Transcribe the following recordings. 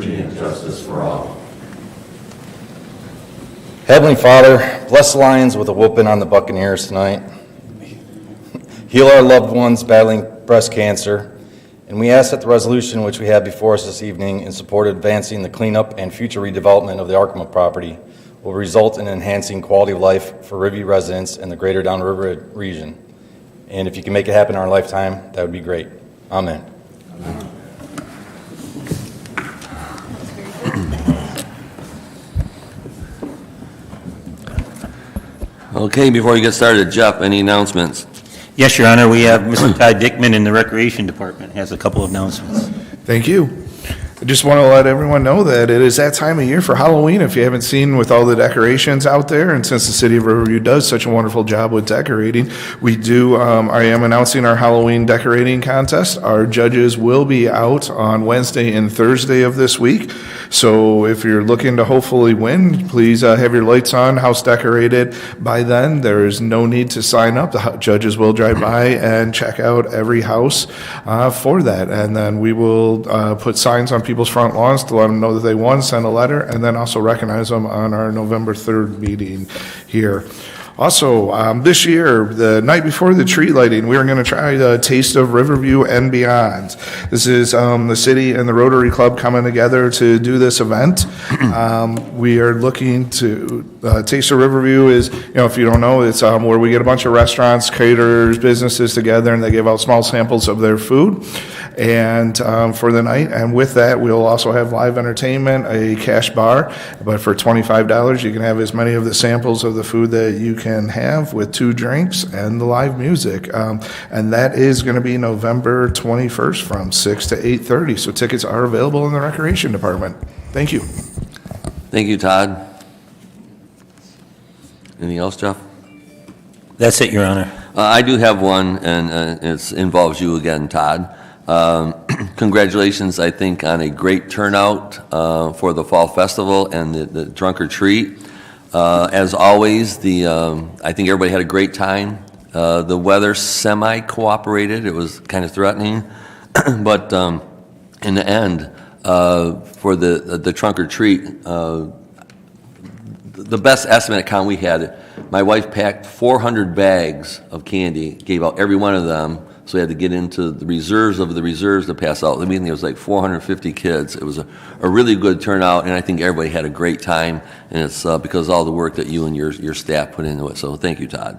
liberty and justice for all. Heavenly Father, bless the Lions with a whooping on the Buccaneers tonight. Heal our loved ones battling breast cancer. And we ask that the resolution which we have before us this evening in support of advancing the cleanup and future redevelopment of the Arkema property will result in enhancing quality of life for Riverview residents in the greater Downriver region. And if you can make it happen in our lifetime, that would be great. Amen. Amen. Okay, before we get started, Jeff, any announcements? Yes, Your Honor, we have Mr. Todd Dickman in the Recreation Department has a couple of announcements. Thank you. I just want to let everyone know that it is that time of year for Halloween, if you haven't seen, with all the decorations out there. And since the city of Riverview does such a wonderful job with decorating, I am announcing our Halloween decorating contest. Our judges will be out on Wednesday and Thursday of this week. So if you're looking to hopefully win, please have your lights on, house decorated by then. There is no need to sign up. The judges will drive by and check out every house for that. And then we will put signs on people's front lawns to let them know that they won, send a letter, and then also recognize them on our November 3rd meeting here. Also, this year, the night before the tree lighting, we are going to try the Taste of Riverview and Beyond. This is the city and the Rotary Club coming together to do this event. We are looking to, Taste of Riverview is, if you don't know, it's where we get a bunch of restaurants, caterers, businesses together, and they give out small samples of their food and for the night. And with that, we'll also have live entertainment, a cash bar, but for $25, you can have as many of the samples of the food that you can have with 2 drinks and the live music. And that is going to be November 21st from 6 to 8:30. So tickets are available in the Recreation Department. Thank you. Thank you, Todd. Anything else, Jeff? That's it, Your Honor. I do have one, and it involves you again, Todd. Congratulations, I think, on a great turnout for the Fall Festival and the Trunk or Treat. As always, I think everybody had a great time. The weather semi-cooperated. It was kind of threatening. But in the end, for the Trunk or Treat, the best estimate count we had, my wife packed 400 bags of candy, gave out every one of them. So we had to get into the reserves of the reserves to pass out. I mean, there was like 450 kids. It was a really good turnout, and I think everybody had a great time, and it's because of all the work that you and your staff put into it. So thank you, Todd.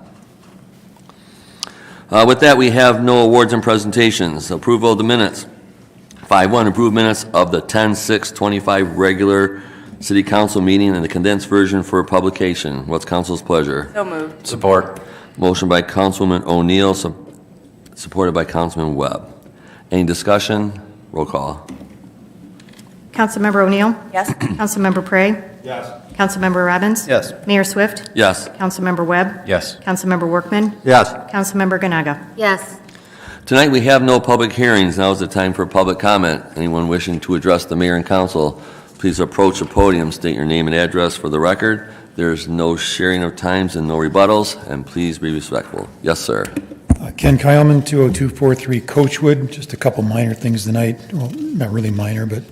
With that, we have no awards and presentations. Approval of the minutes. 5-1, approved minutes of the 10/6/25 regular City Council meeting and the condensed version for publication. What's council's pleasure? So moved. Support. Motion by Councilwoman O'Neill, supported by Councilman Webb. Any discussion? Roll call. Councilmember O'Neill? Yes. Councilmember Prey? Yes. Councilmember Robbins? Yes. Mayor Swift? Yes. Councilmember Webb? Yes. Councilmember Workman? Yes. Councilmember Ganaga? Yes. Tonight we have no public hearings. Now is the time for public comment. Anyone wishing to address the mayor and council, please approach the podium, state your name and address for the record. There's no sharing of times and no rebuttals, and please be respectful. Yes, sir. Ken Kyleman, 20243 Coachwood. Just a couple minor things tonight. Well, not really minor, but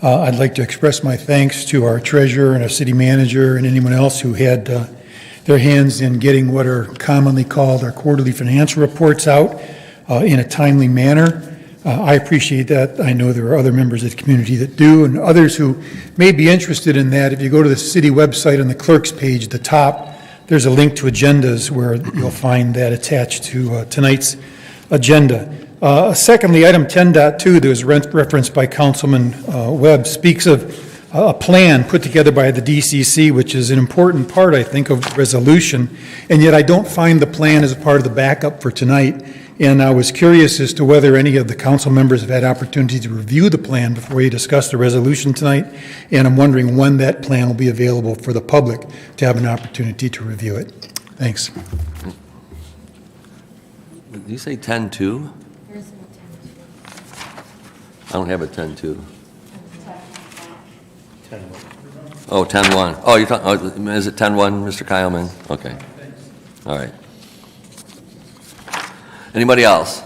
I'd like to express my thanks to our treasurer and our city manager and anyone else who had their hands in getting what are commonly called our quarterly financial reports out in a timely manner. I appreciate that. I know there are other members of the community that do, and others who may be interested in that. If you go to the city website on the clerk's page at the top, there's a link to agendas where you'll find that attached to tonight's agenda. Secondly, item 10.2 that was referenced by Councilman Webb speaks of a plan put together by the DCC, which is an important part, I think, of resolution, and yet I don't find the plan as a part of the backup for tonight. And I was curious as to whether any of the council members have had opportunity to review the plan before we discuss the resolution tonight. And I'm wondering when that plan will be available for the public to have an opportunity to review it. Thanks. Did you say 10-2? I don't have a 10-2. Oh, 10-1. Oh, you're talking, is it 10-1, Mr. Kyleman? Okay. All right. Anybody else?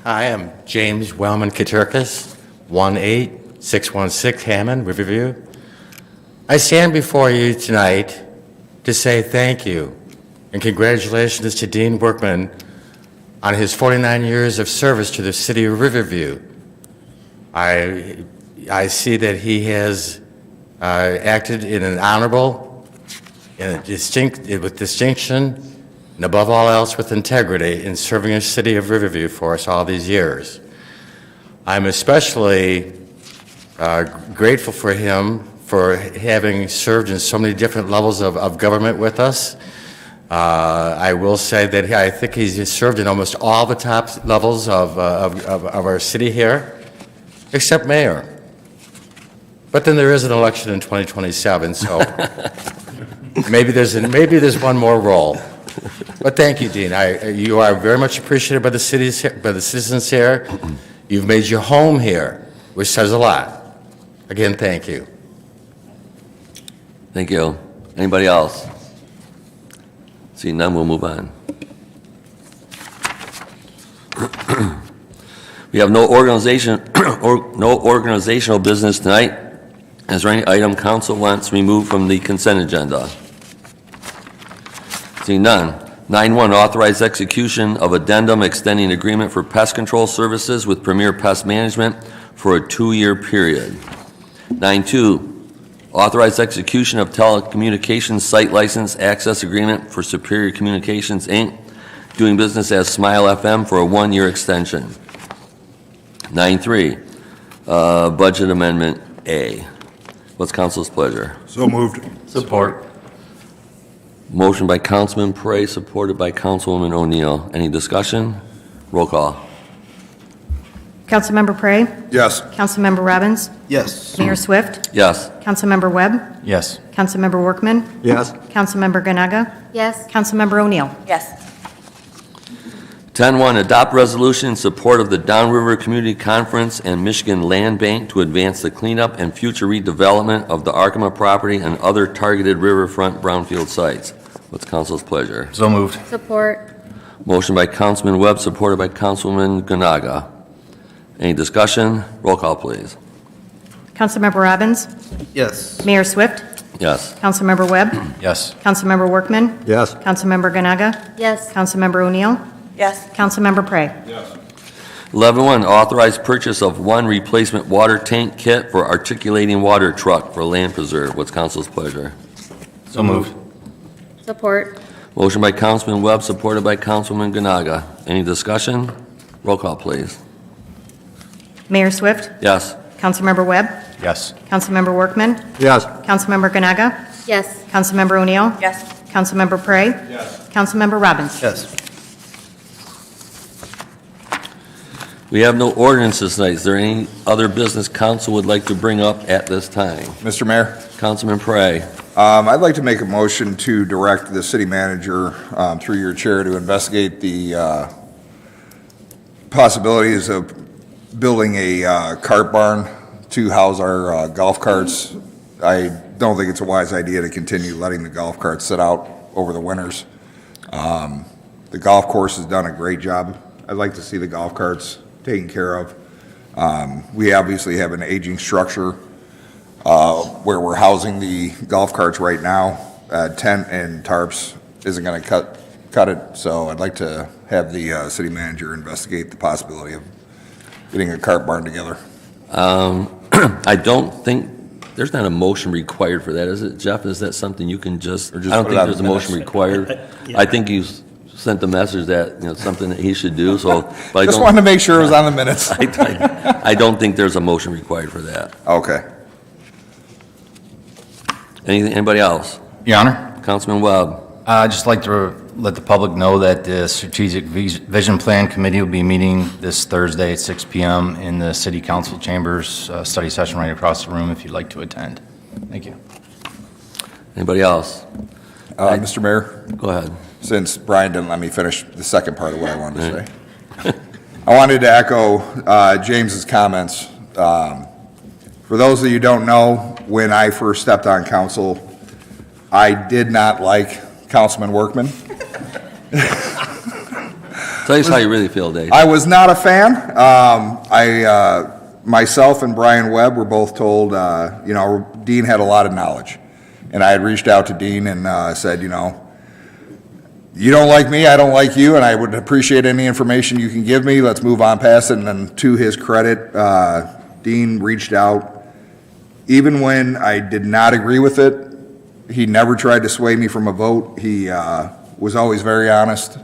I am James Wellman Katurkis, 18616 Hammond, Riverview. I stand before you tonight to say thank you and congratulations to Dean Workman on his 49 years of service to the city of Riverview. I see that he has acted in an honorable, with distinction, and above all else with integrity in serving the city of Riverview for us all these years. I'm especially grateful for him for having served in so many different levels of government with us. I will say that I think he's served in almost all the top levels of our city here, except mayor. But then there is an election in 2027, so maybe there's one more role. But thank you, Dean. You are very much appreciated by the citizens here. You've made your home here, which says a lot. Again, thank you. Thank you. Anybody else? See none, we'll move on. We have no organizational business tonight. Is there any item council wants removed from the consent agenda? Seeing none. 9.1, authorize execution of addendum extending agreement for pest control services with Premier Pest Management for a 2-year period. 9.2, authorize execution of telecommunications site license access agreement for Superior Communications, Inc., doing business as Smile FM for a 1-year extension. 9.3, budget amendment A. What's council's pleasure? So moved. Support. Motion by Councilman Prey, supported by Councilwoman O'Neill. Any discussion? Roll call. Councilmember Prey? Yes. Councilmember Robbins? Yes. Mayor Swift? Yes. Councilmember Webb? Yes. Councilmember Workman? Yes. Councilmember Ganaga? Yes. Councilmember O'Neill? Yes. 10.1, adopt resolution in support of the Downriver Community Conference and Michigan Land Bank to advance the cleanup and future redevelopment of the Arkema property and other targeted riverfront brownfield sites. What's council's pleasure? So moved. Support. Motion by Councilman Webb, supported by Councilwoman Ganaga. Any discussion? Roll call, please. Councilmember Robbins? Yes. Mayor Swift? Yes. Councilmember Webb? Yes. Councilmember Workman? Yes. Councilmember Ganaga? Yes. Councilmember O'Neill? Yes. Councilmember Prey? 11.1, authorize purchase of 1 replacement water tank kit for articulating water truck for land preserve. What's council's pleasure? So moved. Support. Motion by Councilman Webb, supported by Councilwoman Ganaga. Any discussion? Roll call, please. Mayor Swift? Yes. Councilmember Webb? Yes. Councilmember Workman? Yes. Councilmember Ganaga? Yes. Councilmember O'Neill? Yes. Councilmember Prey? Yes. Councilmember Robbins? Yes. We have no ordinances tonight. Is there any other business council would like to bring up at this time? Mr. Mayor, Councilman Prey. I'd like to make a motion to direct the city manager, through your chair, to investigate the possibilities of building a cart barn to house our golf carts. I don't think it's a wise idea to continue letting the golf carts sit out over the winters. The golf course has done a great job. I'd like to see the golf carts taken care of. We obviously have an aging structure where we're housing the golf carts right now. Tent and tarps isn't going to cut it, so I'd like to have the city manager investigate the possibility of getting a cart barn together. I don't think, there's not a motion required for that, is it, Jeff? Is that something you can just, Or just I don't put it think on there's a the motion minutes. required. I think you sent the message that, it's something that he should do, so, but I Just don't, wanted to make sure it was on the minutes. I don't think there's a motion required for that. Okay. Anything, anybody else? Your Honor, Councilman Webb. I'd just like to let the public know that the Strategic Vision Plan Committee will be meeting this Thursday at 6 p.m. in the City Council Chambers study session right across the room if you'd like to attend. Thank you. Anybody else? Mr. Mayor, Go ahead. since Brian didn't let me finish the second part of what I wanted to say. I wanted to echo James's comments. For those of you who don't know, when I first stepped on council, I did not like Councilman Workman. Tell us how you really feel, Dave. I was not a fan. Myself and Brian Webb were both told, Dean had a lot of knowledge. And I had reached out to Dean and said, you don't like me, I don't like you, and I would appreciate any information you can give me. Let's move on past it. And then to his credit, Dean reached out. Even when I did not agree with it, he never tried to sway me from a vote. He was always very honest.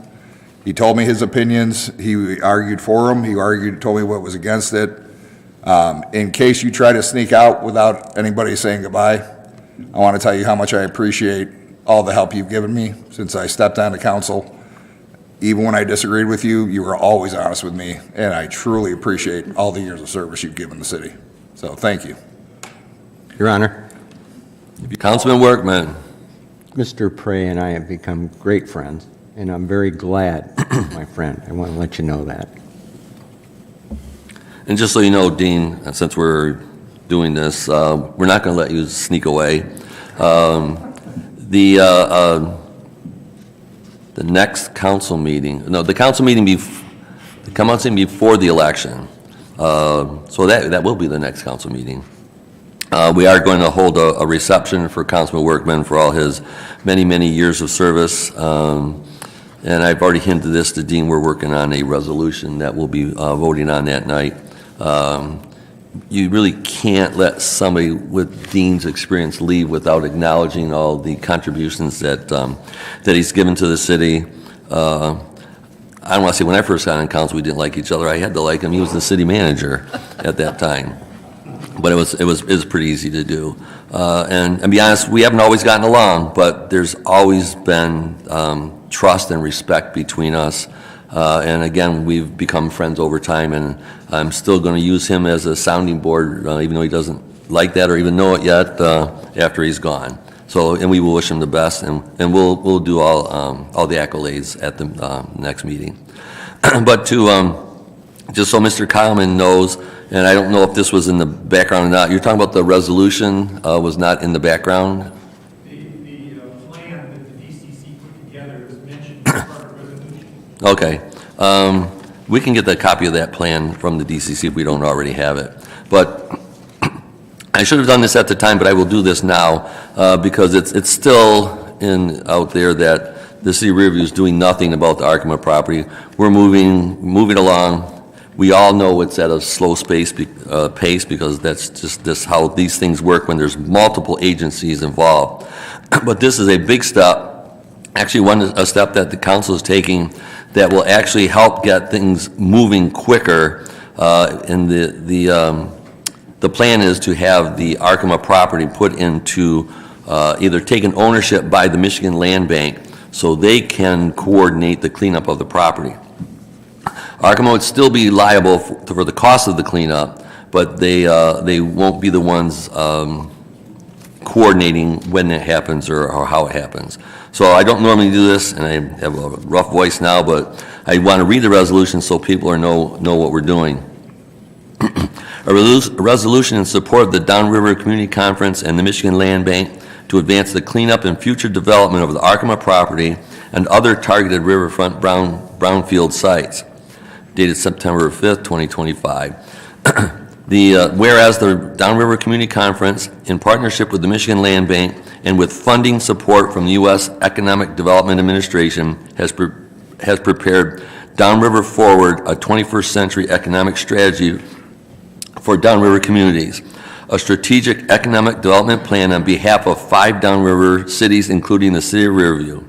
He told me his opinions. He argued for them. He told me what was against it. In case you try to sneak out without anybody saying goodbye, I want to tell you how much I appreciate all the help you've given me since I stepped onto council. Even when I disagreed with you, you were always honest with me, and I truly appreciate all the years of service you've given the city. So thank you. Your Honor, Councilman Workman. Mr. Prey and I have become great friends, and I'm very glad, my friend. I want to let you know that. And just so you know, Dean, since we're doing this, we're not going to let you sneak away. The next council meeting, the council meeting before the election, so that will be the next council meeting. We are going to hold a reception for Councilman Workman for all his many, many years of service. And I've already hinted this to Dean, we're working on a resolution that we'll be voting on that night. You really can't let somebody with Dean's experience leave without acknowledging all the contributions that he's given to the city. I don't want to say when I first got on council we didn't like each other. I had to like him. He was the city manager at that time. But it was pretty easy to do. And to be honest, we haven't always gotten along, but there's always been trust and respect between us. And again, we've become friends over time, and I'm still going to use him as a sounding board, even though he doesn't like that or even know it yet, after he's gone. So, and we will wish him the best, and we'll do all the accolades at the next meeting. But just so Mr. Kyleman knows, and I don't know if this was in the background or not, you're talking about the resolution was not in the background? The plan that the DCC put together is mentioned as part of the resolution. Okay. We can get the copy of that plan from the DCC if we don't already have it. But I should have done this at the time, but I will do this now because it's still out there that the city of Riverview is doing nothing about the Arkema property. We're moving along. We all know it's at a slow pace because that's just how these things work when there's multiple agencies involved. But this is a big step, actually a step that the council is taking that will actually help get things moving quicker. And the plan is to have the Arkema property put into either taken ownership by the Michigan Land Bank so they can coordinate the cleanup of the property. Arkema would still be liable for the cost of the cleanup, but they won't be the ones coordinating when it happens or how it happens. So I don't normally do this, and I have a rough voice now, but I want to read the resolution so people know what we're doing. A resolution in support of the Downriver Community Conference and the Michigan Land Bank to advance the cleanup and future development of the Arkema property and other targeted riverfront brownfield sites, dated September 5th, 2025. Whereas the Downriver Community Conference, in partnership with the Michigan Land Bank and with funding support from the U.S. Economic Development Administration, has prepared Downriver Forward, a 21st century economic strategy for downriver communities, a strategic economic development plan on behalf of 5 downriver cities, including the city of Riverview.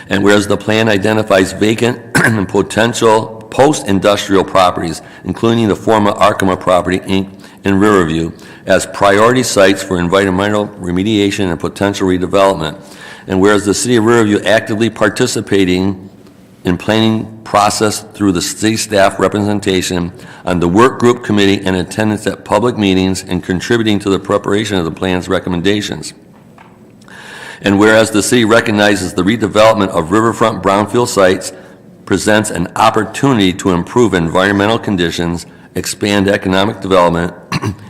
And whereas the plan identifies vacant and potential post-industrial properties, including the former Arkema property, Inc. in Riverview, as priority sites for environmental remediation and potential redevelopment. And whereas the city of Riverview actively participating in planning process through the city staff representation on the work group committee and attendance at public meetings and contributing to the preparation of the plan's recommendations. And whereas the city recognizes the redevelopment of riverfront brownfield sites presents an opportunity to improve environmental conditions, expand economic development,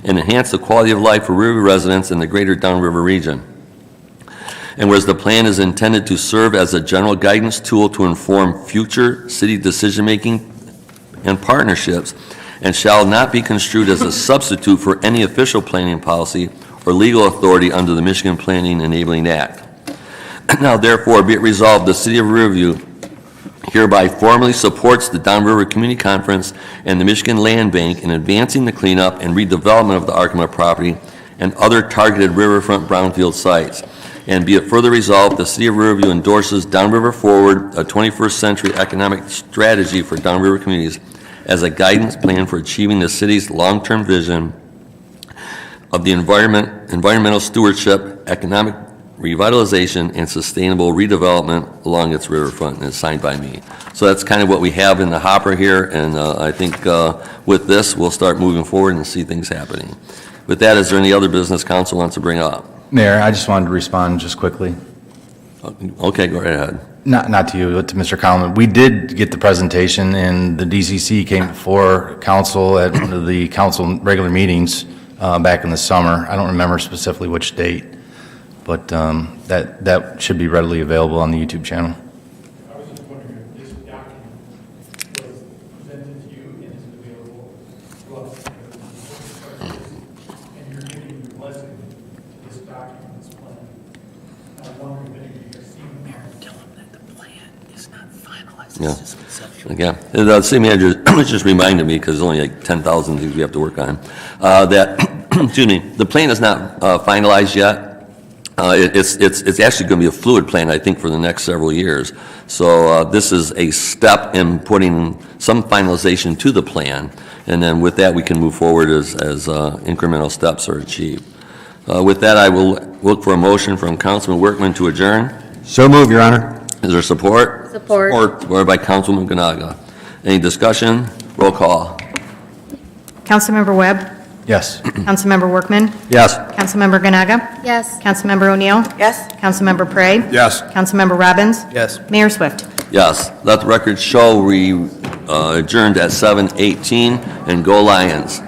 and enhance the quality of life for Riverview residents in the greater Downriver region. And whereas the plan is intended to serve as a general guidance tool to inform future city decision-making and partnerships, and shall not be construed as a substitute for any official planning policy or legal authority under the Michigan Planning Enabling Act. Now therefore, be it resolved, the City of Riverview hereby formally supports the Downriver Community Conference and the Michigan Land Bank in advancing the cleanup and redevelopment of the Arkema property and other targeted riverfront brownfield sites. And be it further resolved, the City of Riverview endorses Downriver Forward, a 21st century economic strategy for downriver communities, as a guidance plan for achieving the city's long-term vision of the environmental stewardship, economic revitalization, and sustainable redevelopment along its riverfront, and it's signed by me. So that's kind of what we have in the hopper here, and I think with this, we'll start moving forward and see things happening. With that, is there any other business council wants to bring up? Mayor, I just wanted to respond just quickly. Okay, go right ahead. Not to you, but to Mr. Coleman. We did get the presentation, and the DCC came before council at one of the council regular meetings back in the summer. I don't remember specifically which date, but that should be readily available on the YouTube channel. I was just wondering if this document was presented to you and is available to us. And you're giving your blessing to this document, this plan. I was wondering if any of you have seen it. Tell them that the plan is not finalized. Yeah. It's just conceptual. Yeah, the city manager just reminded me, because there's only like 10,000 things we have to work on, that, excuse me, the plan is not finalized yet. It's actually going to be a fluid plan, I think, for the next several years. So this is a step in putting some finalization to the plan, and then with that, we can move forward as incremental steps are achieved. With that, I will look for a motion from Councilman Workman to adjourn. So moved, Your Honor. Is there support? Support. Supported by Councilman Ganaga. Any discussion? Roll call. Councilmember Webb, Yes. Councilmember Workman, Yes. Councilmember Ganaga, Yes. Councilmember O'Neill, Yes. Councilmember Prey, Yes. Councilmember Robbins, Yes. Mayor Swift. Yes, let the record show we adjourned at 7:18, and go Lions.